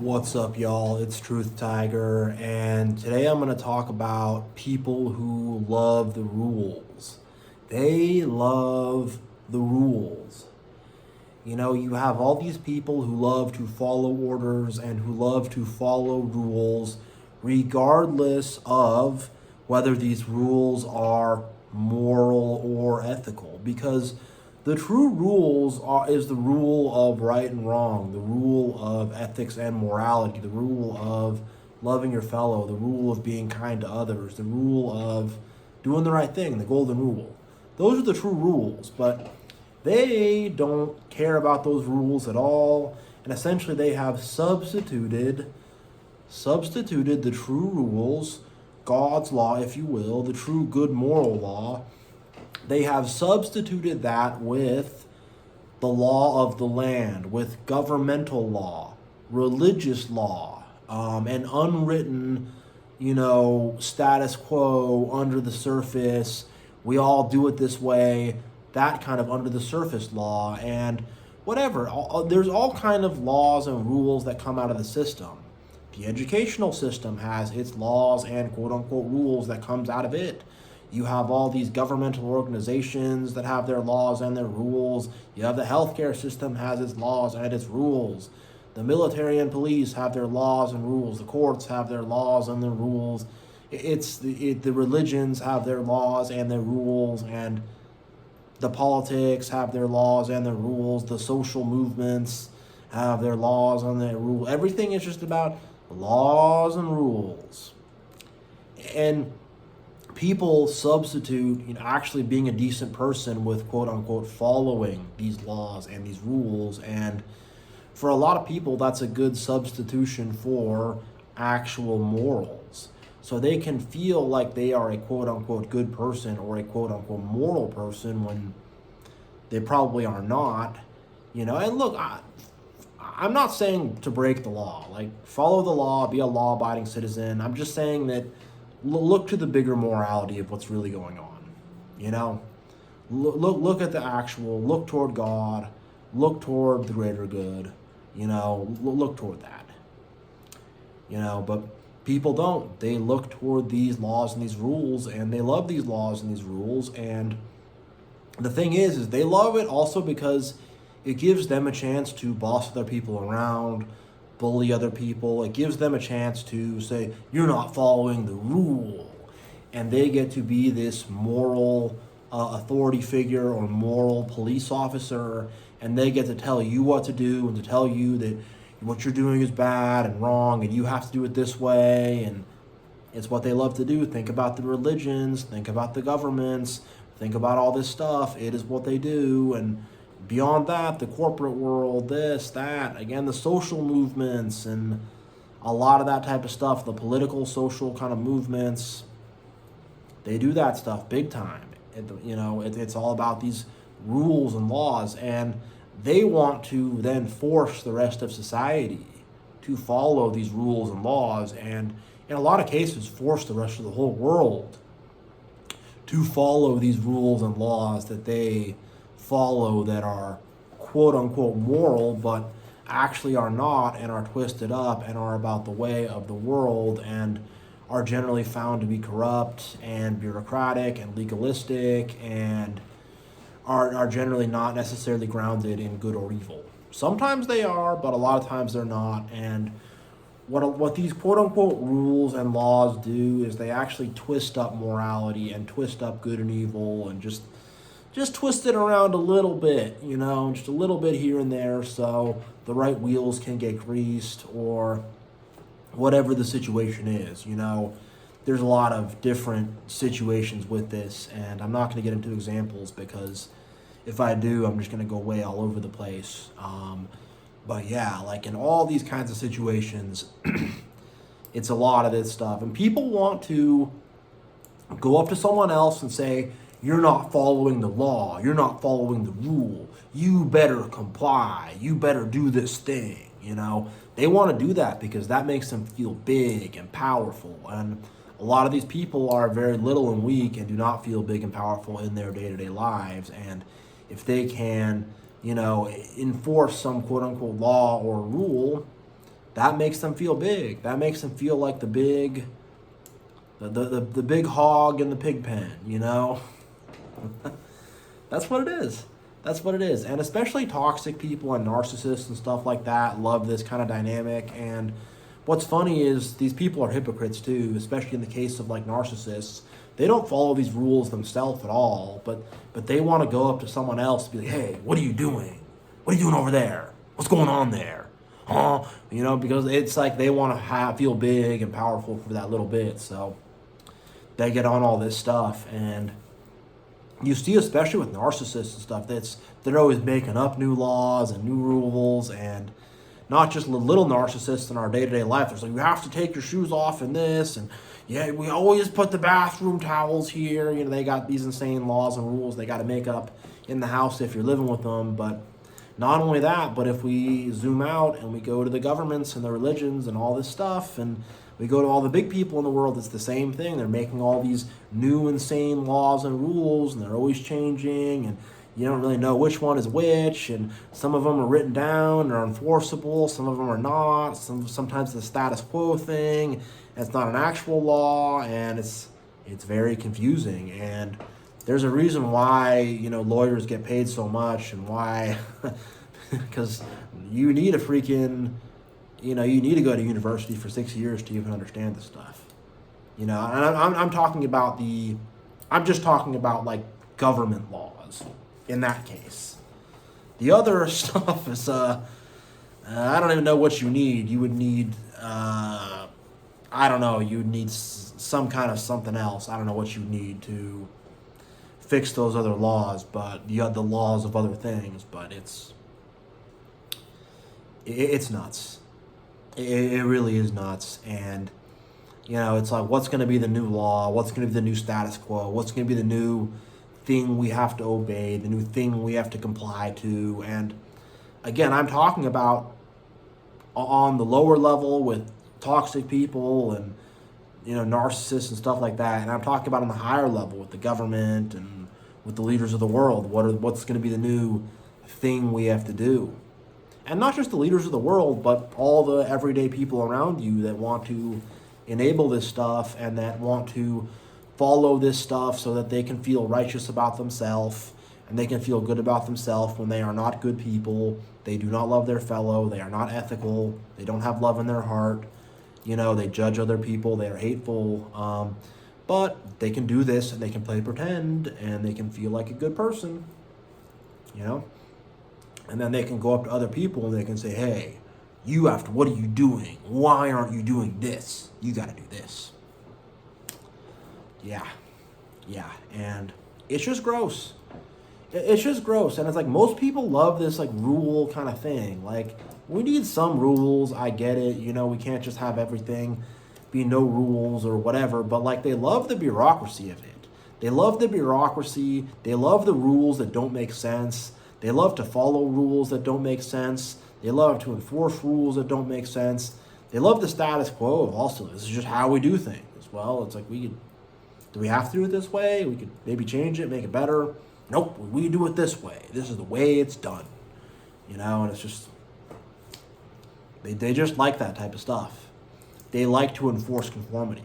What's up, y'all? It's Truth Tiger, and today I'm going to talk about people who love the rules. They love the rules. You know, you have all these people who love to follow orders and who love to follow rules, regardless of whether these rules are moral or ethical. Because the true is the rule of right and wrong, the rule of ethics and morality, the rule of loving your fellow, the rule of being kind to others, the rule of doing the right thing, the golden rule. Those are the true rules, but they don't care about those rules at all, and essentially they have substituted the true rules, God's law, if you will, the true good moral law. They have substituted that with the law of the land, with governmental law, religious law, and unwritten, status quo under the surface. We all do it this way, that kind of under the surface law, and whatever. There's all kind of laws and rules that come out of the system. The educational system has its laws and quote unquote rules that comes out of it. You have all these governmental organizations that have their laws and their rules. You have the healthcare system has its laws and its rules. The military and police have their laws and rules. The courts have their laws and their rules. The religions have their laws and their rules, and the politics have their laws and their rules. The social movements have their laws and their rules. Everything is just about laws and rules. And people substitute, actually being a decent person with quote unquote following these laws and these rules. And for a lot of people, that's a good substitution for actual morals. So they can feel like they are a quote unquote good person or a quote unquote moral person when they probably are not. And look, I'm not saying to break the law, like follow the law, be a law abiding citizen. I'm just saying that look to the bigger morality of what's really going on. Look at the actual, look toward God, look toward the greater good, look toward that. But people don't. They look toward these laws and these rules, and they love these laws and these rules. And the thing is they love it also because it gives them a chance to boss other people around, bully other people. It gives them a chance to say, you're not following the rule. And they get to be this moral authority figure or moral police officer, and they get to tell you what to do and to tell you that what you're doing is bad and wrong and you have to do it this way. And it's what they love to do. Think about the religions, think about the governments, think about all this stuff. It is what they do. And beyond that, the corporate world, this, that, again, the social movements and a lot of that type of stuff, the political, social kind of movements, they do that stuff big time. It's all about these rules and laws, and they want to then force the rest of society to follow these rules and laws, and in a lot of cases, force the rest of the whole world to follow these rules and laws that they follow that are quote unquote moral, but actually are not and are twisted up and are about the way of the world and are generally found to be corrupt and bureaucratic and legalistic and are generally not necessarily grounded in good or evil. Sometimes they are, but a lot of times they're not. And what these quote unquote rules and laws do is they actually twist up morality and twist up good and evil and just twist it around a little bit, just a little bit here and there so the right wheels can get greased or whatever the situation is. There's a lot of different situations with this, and I'm not going to get into examples because if I do, I'm just going to go way all over the place. But yeah, like in all these kinds of situations, it's a lot of this stuff. And people want to go up to someone else and say, you're not following the law, you're not following the rule, you better comply, you better do this thing. They want to do that because that makes them feel big and powerful. And a lot of these people are very little and weak and do not feel big and powerful in their day-to-day lives. And if they can, enforce some quote unquote law or rule, that makes them feel big. That makes them feel like the big hog in the pig pen, you know? That's what it is. That's what it is. And especially toxic people and narcissists and stuff like that love this kind of dynamic. And what's funny is these people are hypocrites too, especially in the case of like narcissists. They don't follow these rules themselves at all, but they want to go up to someone else and be like, hey, what are you doing? What are you doing over there? What's going on there? Huh? You know, because it's like they want to feel big and powerful for that little bit. So they get on all this stuff. And you see, especially with narcissists and stuff, they're always making up new laws and new rules, and not just little narcissists in our day-to-day life. There's like, you have to take your shoes off in this, and yeah, we always put the bathroom towels here. You know, they got these insane laws and rules they got to make up in the house if you're living with them. But not only that, but if we zoom out and we go to the governments and the religions and all this stuff, and we go to all the big people in the world, it's the same thing. They're making all these new insane laws and rules, and they're always changing, and you don't really know which one is which, and some of them are written down, they're enforceable, some of them are not. Sometimes the status quo thing, and it's not an actual law, and it's very confusing. And there's a reason why, you know, lawyers get paid so much, and why, because you need a freaking, you know, you need to go to university for 6 years to even understand this stuff. You know, and I'm talking about I'm just talking about like government laws in that case. The other stuff is, I don't even know what you need. You would need, I don't know, you would need some kind of something else. I don't know what you need to fix those other laws, but you have the laws of other things, but it's nuts. It really is nuts. And, you know, it's like, what's going to be the new law? What's going to be the new status quo? What's going to be the new thing we have to obey, the new thing we have to comply to? And again, I'm talking about on the lower level with toxic people and, you know, narcissists and stuff like that. And I'm talking about on the higher level with the government and with the leaders of the world. What's going to be the new thing we have to do? And not just the leaders of the world, but all the everyday people around you that want to enable this stuff and that want to follow this stuff so that they can feel righteous about themselves and they can feel good about themselves when they are not good people. They do not love their fellow. They are not ethical. They don't have love in their heart. You know, they judge other people. They are hateful. But they can do this and they can play pretend and they can feel like a good person, you know? And then they can go up to other people and they can say, hey, what are you doing? Why aren't you doing this? You got to do this. Yeah. And it's just gross. It's just gross. And it's like most people love this like rule kind of thing. Like we need some rules. I get it. You know, we can't just have everything be no rules or whatever. But like they love the bureaucracy of it. They love the bureaucracy. They love the rules that don't make sense. They love to follow rules that don't make sense. They love to enforce rules that don't make sense. They love the status quo of also, this is just how we do things. Well, it's like do we have to do it this way? We could maybe change it, make it better. Nope, we do it this way. This is the way it's done. You know, and it's just, they just like that type of stuff. They like to enforce conformity.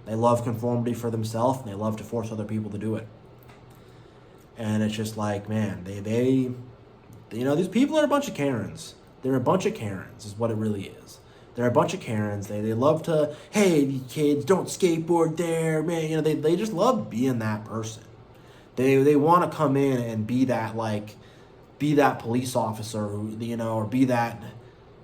They love conformity for themselves, and they love to force other people to do it. And it's just like, man, they you know, these people are a bunch of Karens. They're a bunch of Karens is what it really is. They're a bunch of Karens. They love to, hey, you kids, don't skateboard there, man. You know, they just love being that person. They want to come in and be that police officer who, you know, or be that,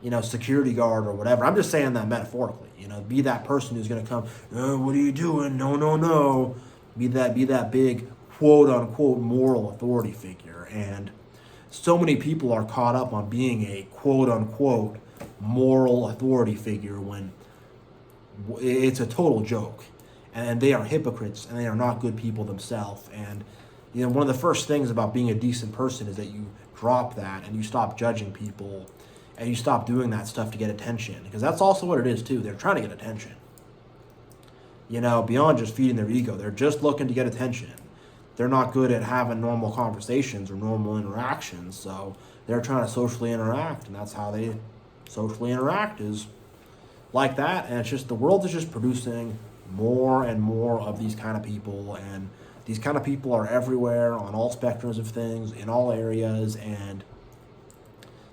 you know, security guard or whatever. I'm just saying that metaphorically, you know, be that person who's going to come, oh, what are you doing? No. Be that big quote unquote moral authority figure. And so many people are caught up on being a quote unquote moral authority figure when it's a total joke. And they are hypocrites and they are not good people themselves. And, you know, one of the first things about being a decent person is that you drop that and you stop judging people and you stop doing that stuff to get attention. Because that's also what it is too. They're trying to get attention. You know, beyond just feeding their ego. They're just looking to get attention. They're not good at having normal conversations or normal interactions, so they're trying to socially interact, and that's how they socially interact is like that. And it's just, the world is just producing more and more of these kind of people. And these kind of people are everywhere on all spectrums of things, in all areas. And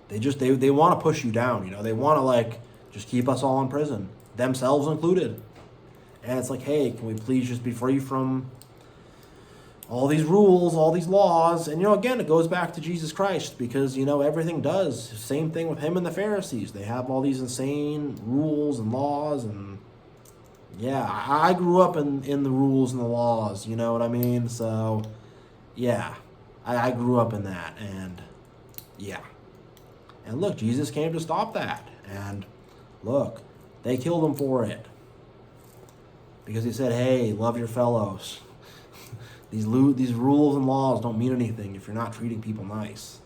they want to push you down, you know. They want to, like, just keep us all in prison, themselves included. And it's like, hey, can we please just be free from all these rules, all these laws? And, you know, again, it goes back to Jesus Christ, because, you know, everything does. Same thing with him and the Pharisees. They have all these insane rules and laws. And, yeah, I grew up in the rules and the laws, you know what I mean? So, yeah, I grew up in that. And, yeah. And look, Jesus came to stop that. And, look, they killed him for it. Because he said, hey, love your fellows. These rules and laws don't mean anything if you're not treating people nice.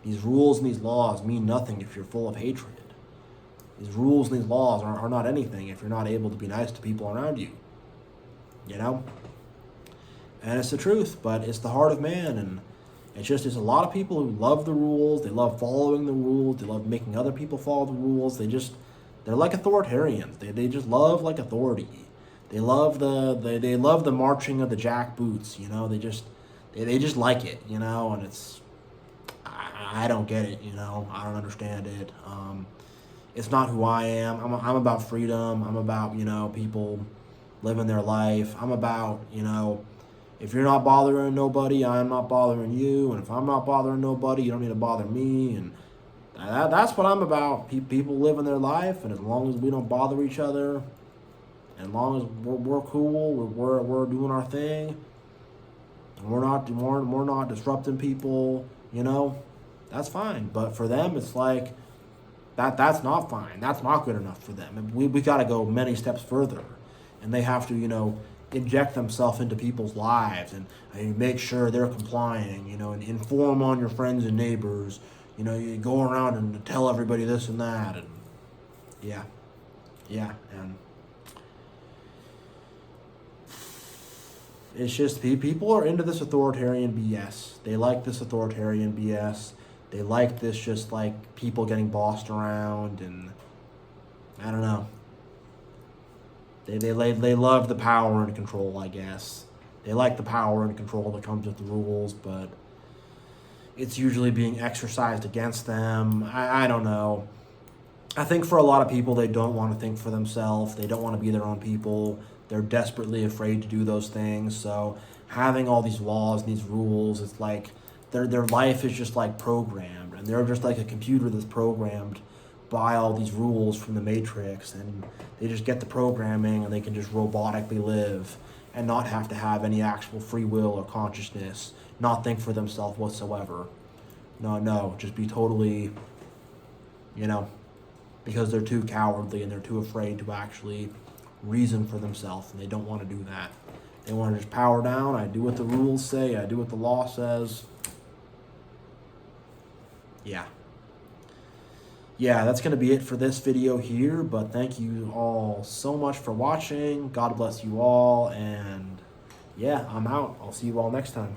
These rules and these laws mean nothing if you're full of hatred. These rules and these laws are not anything if you're not able to be nice to people around you. You know? And it's the truth, but it's the heart of man. And it's a lot of people who love the rules. They love following the rules. They love making other people follow the rules. They're like authoritarians. They just love, like, authority. They love the marching of the jackboots, you know. They just like it, you know. And I don't get it, you know. I don't understand it. It's not who I am. I'm about freedom. I'm about, you know, people living their life. I'm about, you know, if you're not bothering nobody, I'm not bothering you. And if I'm not bothering nobody, you don't need to bother me. And that's what I'm about. People living their life, and as long as we don't bother each other, and as long as we're cool, we're doing our thing, and we're not disrupting people, you know, that's fine. But for them, it's like that's not fine. That's not good enough for them. And we got to go many steps further, and they have to, you know, inject themselves into people's lives and make sure they're complying, you know, and inform on your friends and neighbors. You know, you go around and tell everybody this and that, and yeah, and it's just people are into this authoritarian BS. They like this authoritarian BS. They like this, just like people getting bossed around, and I don't know. They love the power and control, I guess. They like the power and control that comes with the rules, but it's usually being exercised against them. I don't know. I think for a lot of people, they don't want to think for themselves. They don't want to be their own people. They're desperately afraid to do those things. So having all these laws and these rules, it's like their life is just like programmed. And they're just like a computer that's programmed by all these rules from the Matrix. And they just get the programming, and they can just robotically live and not have to have any actual free will or consciousness, not think for themselves whatsoever. No, just be totally, you know, because they're too cowardly and they're too afraid to actually reason for themselves, and they don't want to do that. They want to just power down. I do what the rules say. I do what the law says. Yeah, that's going to be it for this video here, but thank you all so much for watching. God bless you all, and yeah, I'm out. I'll see you all next time.